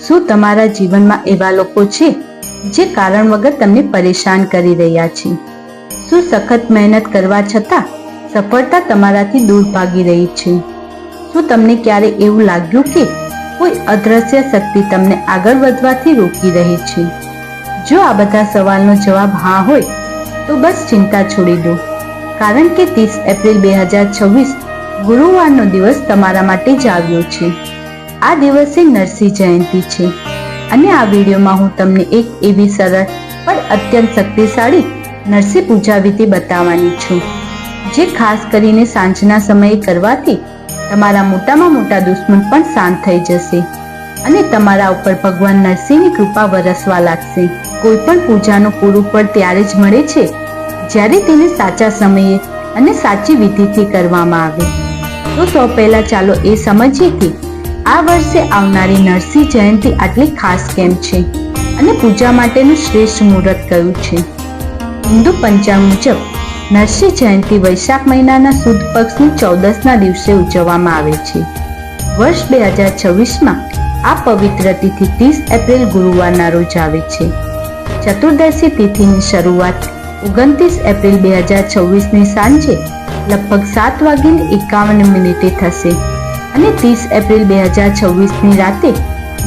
શું તમારા જીવનમાં એવા લોકો છે જે કારણ વગર તમને પરેશાન કરી રહ્યા છે? શું સખત મહેનત કરવા છતાં સફળતા તમારાથી દૂર ભાગી રહી છે? શું તમને ક્યારે એવું લાગ્યું કે કોઈ અદ્રશ્ય શક્તિ તમને આગળ વધવાથી રોકી રહી છે? જો આ બધા સવાલનો જવાબ હા હોય તો બસ ચિંતા છોડી દો, કારણ કે 30 એપ્રિલ 2026 ગુરુવારનો દિવસ તમારા માટે જ આવ્યો છે. આ દિવસે નરસિંહ જયંતિ છે અને આ વિડીયોમાં હું તમને એક એવી સરળ પણ અત્યંત શક્તિશાળી નરસિંહ પૂજા વિધિ બતાવવાની છું, જે ખાસ કરીને સાંજના સમયે કરવાથી તમારા મોટામાં મોટા દુશ્મન પણ શાંત થઈ જશે અને તમારા ઉપર ભગવાન નરસિંહની કૃપા વરસવા લાગશે. કોઈ પણ પૂજાનું પૂરું ફળ ત્યારે જ મળે છે જ્યારે તેને સાચા સમયે અને સાચી વિધિથી કરવામાં આવે. તો સૌ પહેલા ચાલો એ સમજીએ કે આ વર્ષે આવનારી નરસિંહ જયંતિ આટલી ખાસ કેમ છે અને પૂજા માટેનું શ્રેષ્ઠ મુહૂર્ત કયું છે. હિન્દુ પંચાંગ મુજબ નરસિંહ જયંતિ વૈશાખ મહિનાના સુદ પક્ષની 14ના દિવસે ઉજવવામાં આવે છે. વર્ષ 2026માં આ પવિત્ર તિથિ 30 એપ્રિલ ગુરુવારના રોજ આવે છે. ચતુર્દશી તિથિની શરૂઆત 29 એપ્રિલ 2026ની સાંજે લગભગ 7:51 થશે અને 30 એપ્રિલ 2026ની રાતે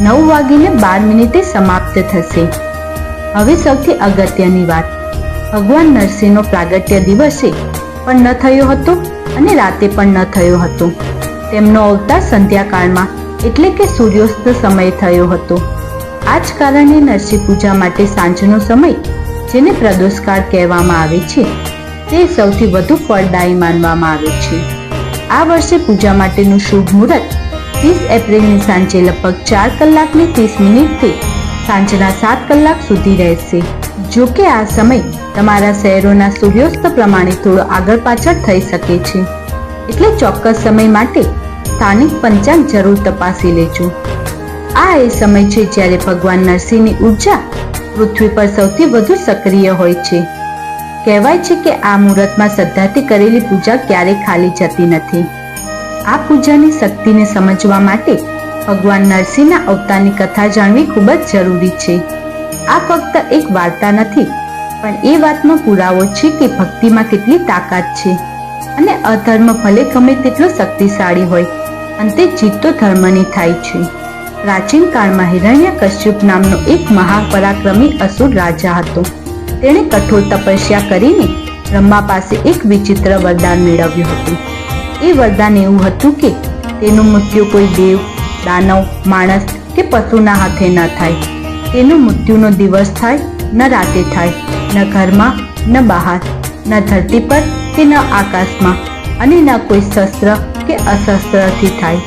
9:12 સમાપ્ત થશે. હવે સૌથી અગત્યની વાત, ભગવાન નરસિંહનો પ્રાગટ્ય દિવસે પણ ન થયો હતો અને રાતે પણ ન થયો હતો. તેમનો અવતાર સંધ્યાકાળમાં એટલે કે સૂર્યોસ્ત સમયે થયો હતો. આ જ કારણે નરસિંહ પૂજા માટે સાંજનો સમય, જેને પ્રદોષકાળ કહેવામાં આવે છે, તે સૌથી વધુ ફળદાયી માનવામાં આવે છે. આ વર્ષે પૂજા માટેનું શુભ મુહૂર્ત 30 એપ્રિલની સાંજે લગભગ 4:30 થી સાંજના 7 કલાક સુધી રહેશે. જો કે આ સમય તમારા શહેરોના સૂર્યોસ્ત પ્રમાણે થોડો આગળ પાછળ થઈ શકે છે, એટલે ચોક્કસ સમય માટે સ્થાનિક પંચાંગ જરૂર તપાસી લેજો. આ એ સમય છે જ્યારે ભગવાન નરસિંહની ઉર્જા પૃથ્વી પર સૌથી વધુ સક્રિય હોય છે. કહેવાય છે કે આ મુહૂર્તમાં શ્રદ્ધાથી કરેલી પૂજા ક્યારેય ખાલી જતી નથી. આ પૂજાની શક્તિને સમજવા માટે ભગવાન નરસિંહના અવતારની કથા જાણવી ખૂબ જ જરૂરી છે. આ ફક્ત એક વાર્તા નથી, પણ એ વાતનો પુરાવો છે કે ભક્તિમાં કેટલી તાકાત છે અને અધર્મ ભલે ગમે તેટલો શક્તિશાળી હોય, અંતે જીત તો ધર્મની થાય છે. પ્રાચીન કાળમાં હિરણ્યકશ્યપ નામનો એક મહાપરાક્રમી અસુર રાજા હતો. તેણે કઠોર તપસ્યા કરીને બ્રહ્મા પાસે એક વિચિત્ર વરદાન મેળવ્યું હતું. એ વરદાન એવું હતું કે તેનું મૃત્યુ કોઈ દેવ, દાનવ, માણસ કે પશુના હાથે ન થાય. તેનું મૃત્યુનો દિવસ થાય, ન રાતે થાય, ન ઘરમાં, ન બહાર, ન ધરતી પર કે ન આકાશમાં, અને ન કોઈ શસ્ત્ર કે અશસ્ત્રથી થાય.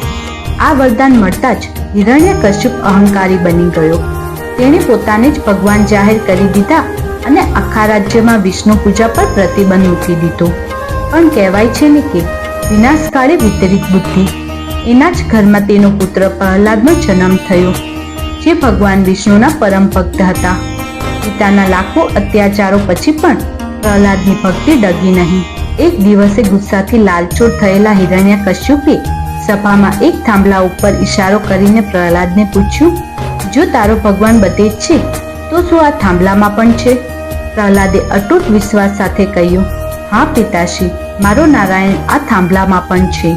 આ વરદાન મળતા જ હિરણ્યકશ્યપ અહંકારી બની ગયો. તેણે પોતાને જ ભગવાન જાહેર કરી દીધા અને આખા રાજ્યમાં વિષ્ણુ પૂજા પર પ્રતિબંધ મૂકી દીધો. પણ કહેવાય છે ને કે વિનાશકાળે વિતરિત બુદ્ધિ. એના જ ઘરમાં તેનો પુત્ર પ્રહલાદનો જન્મ થયો, જે ભગવાન વિષ્ણુના પરમ ભક્ત હતા. પિતાના લાખો અત્યાચારો પછી પણ પ્રહલાદની ભક્તિ ડગી નહીં. એક દિવસે ગુસ્સાથી લાલચોળ થયેલા હિરણ્યકશ્યપે સભામાં એક થાંભલા ઉપર ઈશારો કરીને પ્રહલાદને પૂછ્યું, જો તારો ભગવાન બધે જ છે તો શું આ થાંભલામાં પણ છે? પ્રહલાદે અતૂટ વિશ્વાસ સાથે કહ્યું, હા પિતાશ્રી, મારો નારાયણ આ થાંભલામાં પણ છે.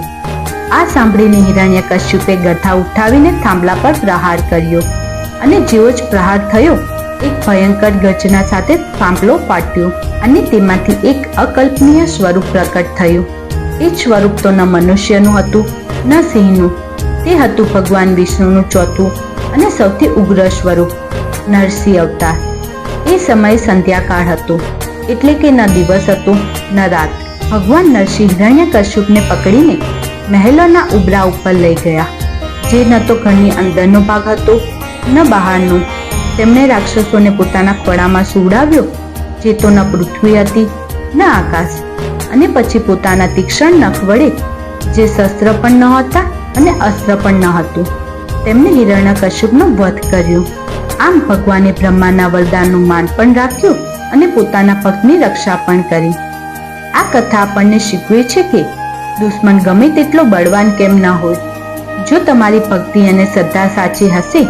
આ સાંભળીને હિરણ્યકશ્યપે ગધા ઉઠાવીને થાંભલા પર પ્રહાર કર્યો અને જેવો જ પ્રહાર થયો, એક ભયંકર ગર્જના સાથે થાંભલો ફાટ્યો અને તેમાંથી એક અકલ્પનીય સ્વરૂપ પ્રકટ થયું. એ સ્વરૂપ તો ન મનુષ્યનું હતું ન સિંહનું. તે હતું ભગવાન વિષ્ણુનું ચોથું અને સૌથી ઉગ્ર સ્વરૂપ, નરસિંહ અવતાર. એ સમયે સંધ્યાકાળ હતો, એટલે કે ન દિવસ હતો ન રાત. ભગવાન નરસિંહ હિરણ્યકશ્યપને પકડીને મહેલોના ઉંબરા ઉપર લઈ ગયા, જે ન તો ઘરની અંદરનો ભાગ હતો ન બહારનો. તેમણે રાક્ષસોને પોતાના ખોળામાં સુવડાવ્યો, જે તો ન પૃથ્વી હતી ન આકાશ, અને પછી પોતાના તીક્ષ્ણ નખ વડે, જે શસ્ત્ર પણ ન હતા અને અસ્ત્ર પણ ન હતું, તેમણે હિરણ્યકશ્યપનો વધ કર્યો. આમ ભગવાને બ્રહ્માના વરદાનનું માન પણ રાખ્યું અને પોતાના ભક્તની રક્ષા પણ કરી. આ કથા આપણને શીખવે છે કે દુશ્મન ગમે તેટલો બળવાન કેમ ન હોય, જો તમારી ભક્તિ અને શ્રદ્ધા સાચી હશે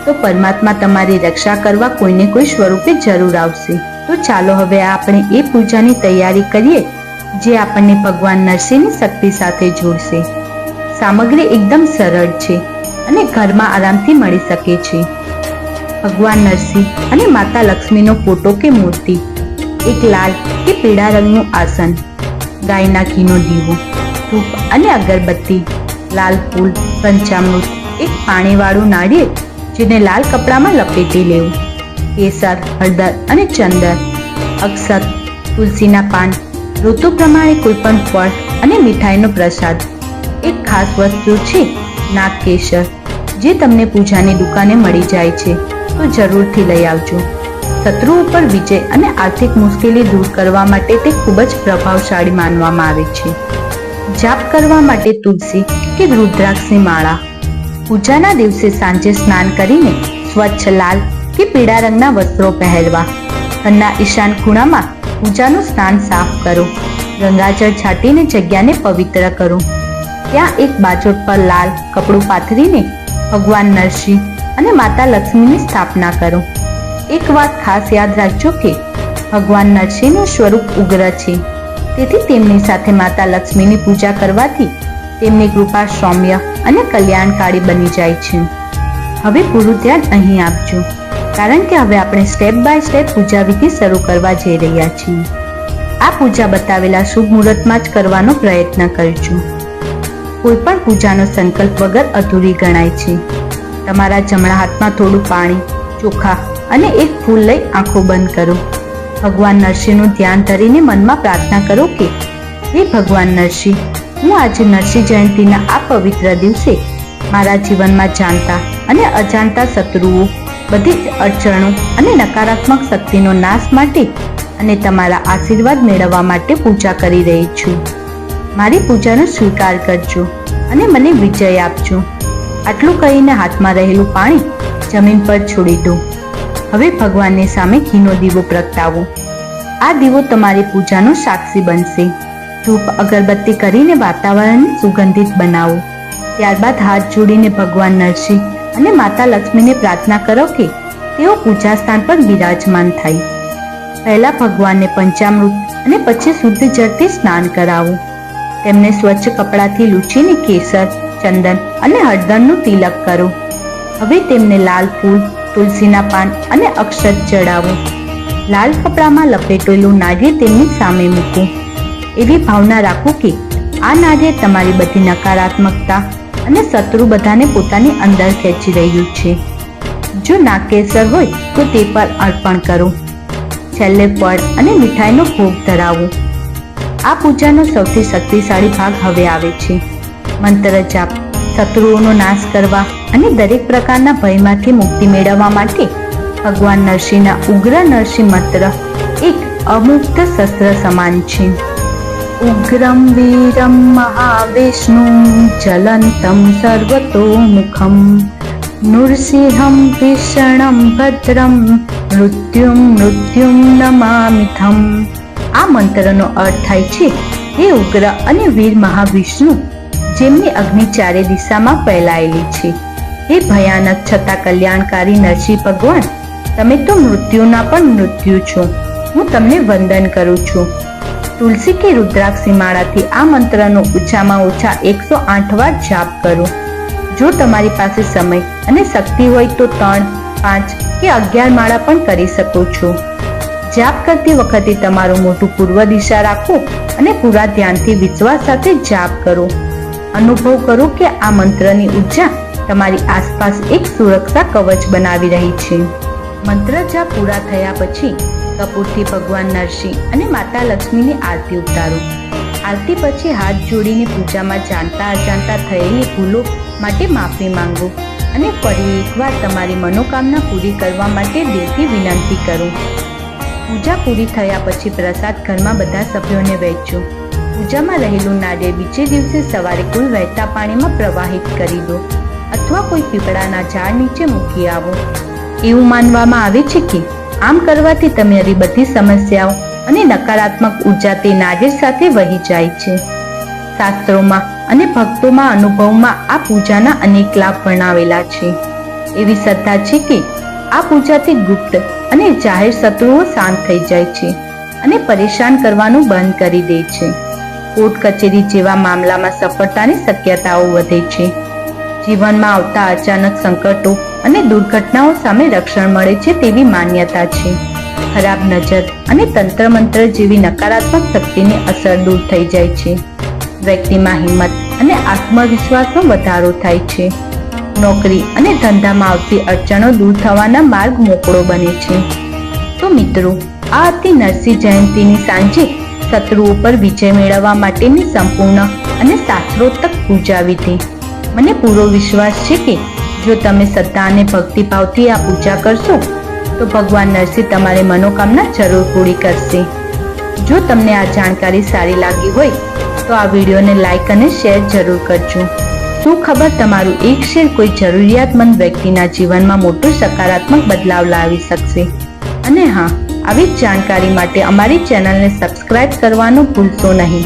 તો પરમાત્મા તમારી રક્ષા કરવા કોઈને કોઈ સ્વરૂપે જરૂર આવશે. તો ચાલો હવે આપણે એ પૂજાની તૈયારી કરીએ જે આપણને ભગવાન નરસિંહની શક્તિ સાથે જોડશે. સામગ્રી એકદમ સરળ છે અને ઘરમાં આરામથી મળી શકે છે. ભગવાન નરસિંહ અને માતા લક્ષ્મીનો ફોટો કે મૂર્તિ, એક લાલ કે પીળા રંગનું આસન, ગાયના ઘીનો દીવો, ધૂપ અને અગરબત્તી, લાલ ફૂલ, પંચામૃત, એક પાણીવાળું નાળિયેર જેને લાલ કપડામાં લપેટી લેવું, કેસર, હળદર અને ચંદન, અક્ષત, તુલસીના પાન, ઋતુ પ્રમાણે કોઈ પણ ફળ અને મીઠાઈનો પ્રસાદ. એક ખાસ વસ્તુ છે નાગકેસર, જે તમને પૂજાની દુકાને મળી જાય છે, તો જરૂરથી લઈ આવજો. શત્રુ ઉપર વિજય અને આર્થિક મુશ્કેલી દૂર કરવા માટે તે ખૂબ જ પ્રભાવશાળી માનવામાં આવે છે. જાપ કરવા માટે તુલસી કે રુદ્રાક્ષની માળા. પૂજાના દિવસે સાંજે સ્નાન કરીને સ્વચ્છ લાલ કે પીળા રંગના વસ્ત્રો પહેરવા. ઘરના ઈશાન ખૂણામાં પૂજાનું સ્થાન સાફ કરો. ગંગાજળ છાંટીને જગ્યાને પવિત્ર કરો. ત્યાં એક બાજોટ પર લાલ કપડું પાથરીને ભગવાન નરસિંહ અને માતા લક્ષ્મીની સ્થાપના કરો. એક વાત ખાસ યાદ રાખજો કે ભગવાન નરસિંહનું સ્વરૂપ ઉગ્ર છે, તેથી તેમની સાથે માતા લક્ષ્મીની પૂજા કરવાથી તેમની કૃપા સૌમ્ય અને કલ્યાણકારી બની જાય છે. હવે પૂરું ધ્યાન અહીં આપજો, કારણ કે હવે આપણે સ્ટેપ બાય સ્ટેપ પૂજા વિધિ શરૂ કરવા જઈ રહ્યા છીએ. આ પૂજા બતાવેલા શુભ મુહૂર્તમાં જ કરવાનો પ્રયત્ન કરજો. કોઈ પણ પૂજાનો સંકલ્પ વગર અધૂરી ગણાય છે. તમારા જમણા હાથમાં થોડું પાણી, ચોખા અને એક ફૂલ લઈ આંખો બંધ કરો. ભગવાન નરસિંહનું ધ્યાન ધરીને મનમાં પ્રાર્થના કરો કે હે ભગવાન નરસિંહ, હું આજે નરસિંહ જયંતિના આ પવિત્ર દિવસે મારા જીવનમાં જાણતા અને અજાણતા શત્રુઓ, બધી જ અડચણો અને નકારાત્મક શક્તિનો નાશ માટે અને તમારા આશીર્વાદ મેળવવા માટે પૂજા કરી રહી છું. મારી પૂજાનો સ્વીકાર કરજો અને મને વિજય આપજો. આટલું કહીને હાથમાં રહેલું પાણી જમીન પર છોડી દો. હવે ભગવાનની સામે ઘીનો દીવો પ્રગટાવો. આ દીવો તમારી પૂજાનો સાક્ષી બનશે. ધૂપ અગરબત્તી કરીને વાતાવરણને સુગંધિત બનાવો. ત્યારબાદ હાથ જોડીને ભગવાન નરસિંહ અને માતા લક્ષ્મીને પ્રાર્થના કરો કે તેઓ પૂજા સ્થાન પર બિરાજમાન થાય. પહેલા ભગવાનને પંચામૃત અને પછી શુદ્ધ જળથી સ્નાન કરાવો. તેમને સ્વચ્છ કપડાથી લૂછીને કેસર, ચંદન અને હળદરનું તિલક કરો. હવે તેમને લાલ ફૂલ, તુલસીના પાન અને અક્ષત ચડાવો. લાલ કપડામાં લપેટેલું નાળિયેર તેમની સામે મૂકો. એવી ભાવના રાખો કે આ નાળિયેર તમારી બધી નકારાત્મકતા અને શત્રુ બધાને પોતાની અંદર ખેંચી રહ્યું છે. જો નાગકેસર હોય તો તે પર અર્પણ કરો. છેલ્લે ફળ અને મીઠાઈનો ભોગ ધરાવો. આ પૂજાનો સૌથી શક્તિશાળી ભાગ હવે આવે છે. મંત્ર જાપ. શત્રુઓનો નાશ કરવા અને દરેક પ્રકારના ભયમાંથી મુક્તિ મેળવવા માટે ભગવાન નરસિંહના ઉગ્ર નરસિંહ મંત્ર એક અમુક્ત શસ્ત્ર સમાન છે. ઉગ્રમ વીરમ મહાવિષ્ણુ જલંતમ સર્વતોમુખમ નૃસિંહમ ભીષણમ ભદ્રમ મૃત્યુમ નમામિથમ. આ મંત્રનો અર્થ થાય છે, હે ઉગ્ર અને વીર મહાવિષ્ણુ, જેમની અગ્નિ ચારે દિશામાં ફેલાયેલી છે, હે ભયાનક છતાં કલ્યાણકારી નરસિંહ ભગવાન, તમે તો મૃત્યુના પણ મૃત્યુ છો. હું તમને વંદન કરું છું. તુલસી કે રુદ્રાક્ષની માળાથી આ મંત્રનો ઓછામાં ઓછા 108 વાર જાપ કરો. જો તમારી પાસે સમય અને શક્તિ હોય તો 3, 5 કે 11 માળા પણ કરી શકો છો. જાપ કરતી વખતે તમારું મોઢું પૂર્વ દિશા રાખો અને પૂરા ધ્યાનથી વિશ્વાસ સાથે જાપ કરો. અનુભવ કરો કે આ મંત્રની ઉર્જા તમારી આસપાસ એક સુરક્ષા કવચ બનાવી રહી છે. મંત્ર જાપ પૂરા થયા પછી કપૂરથી ભગવાન નરસિંહ અને માતા લક્ષ્મીની આરતી ઉતારો. આરતી પછી હાથ જોડીને પૂજામાં જાણતા અજાણતા થયેલી ભૂલો માટે માફી માંગો અને ફરી એકવાર તમારી મનોકામના પૂરી કરવા માટે દિલથી વિનંતી કરો. પૂજા પૂરી થયા પછી પ્રસાદ ઘરમાં બધા સભ્યોને વહેંચો. પૂજામાં રહેલું નાળિયેર બીજે દિવસે સવારે કુલ વહેતા પાણીમાં પ્રવાહિત કરી દો અથવા કોઈ પીપળાના ઝાડ નીચે મૂકી આવો. એવું માનવામાં આવે છે કે આમ કરવાથી તમારી બધી સમસ્યાઓ અને નકારાત્મક ઉર્જા તે નાળિયેર સાથે વહી જાય છે. શાસ્ત્રોમાં અને ભક્તોમાં અનુભવમાં આ પૂજાના અનેક લાભ વર્ણવેલા છે. એવી શ્રદ્ધા છે કે આ પૂજાથી ગુપ્ત અને જાહેર શત્રુઓ શાંત થઈ જાય છે અને પરેશાન કરવાનું બંધ કરી દે છે. કોર્ટ કચેરી જેવા મામલામાં સફળતાની શક્યતાઓ વધે છે. જીવનમાં આવતા અચાનક સંકટો અને દુર્ઘટનાઓ સામે રક્ષણ મળે છે તેવી માન્યતા છે. ખરાબ નજર અને તંત્ર મંત્ર જેવી નકારાત્મક શક્તિની અસર દૂર થઈ જાય છે. વ્યક્તિમાં હિંમત અને આત્મવિશ્વાસનો વધારો થાય છે. નોકરી અને ધંધામાં આવતી અડચણો દૂર થવાના માર્ગ મોકળો બને છે. તો મિત્રો, આ હતી નરસિંહ જયંતીની સાંજે શત્રુઓ પર વિજય મેળવવા માટેની સંપૂર્ણ અને શાસ્ત્રોક્ત પૂજા વિધિ. મને પૂરો વિશ્વાસ છે કે જો તમે શ્રદ્ધા અને ભક્તિભાવથી આ પૂજા કરશો તો ભગવાન નરસિંહ તમારી મનોકામના જરૂર પૂરી કરશે. જો તમને આ જાણકારી સારી લાગી હોય તો આ વિડીયોને લાઈક અને શેર જરૂર કરજો. શું ખબર, તમારું એક શેર કોઈ જરૂરિયાતમંદ વ્યક્તિના જીવનમાં મોટો સકારાત્મક બદલાવ લાવી શકશે. અને હા, આવી જ જાણકારી માટે અમારી ચેનલને સબસ્ક્રાઇબ કરવાનું ભૂલશો નહીં.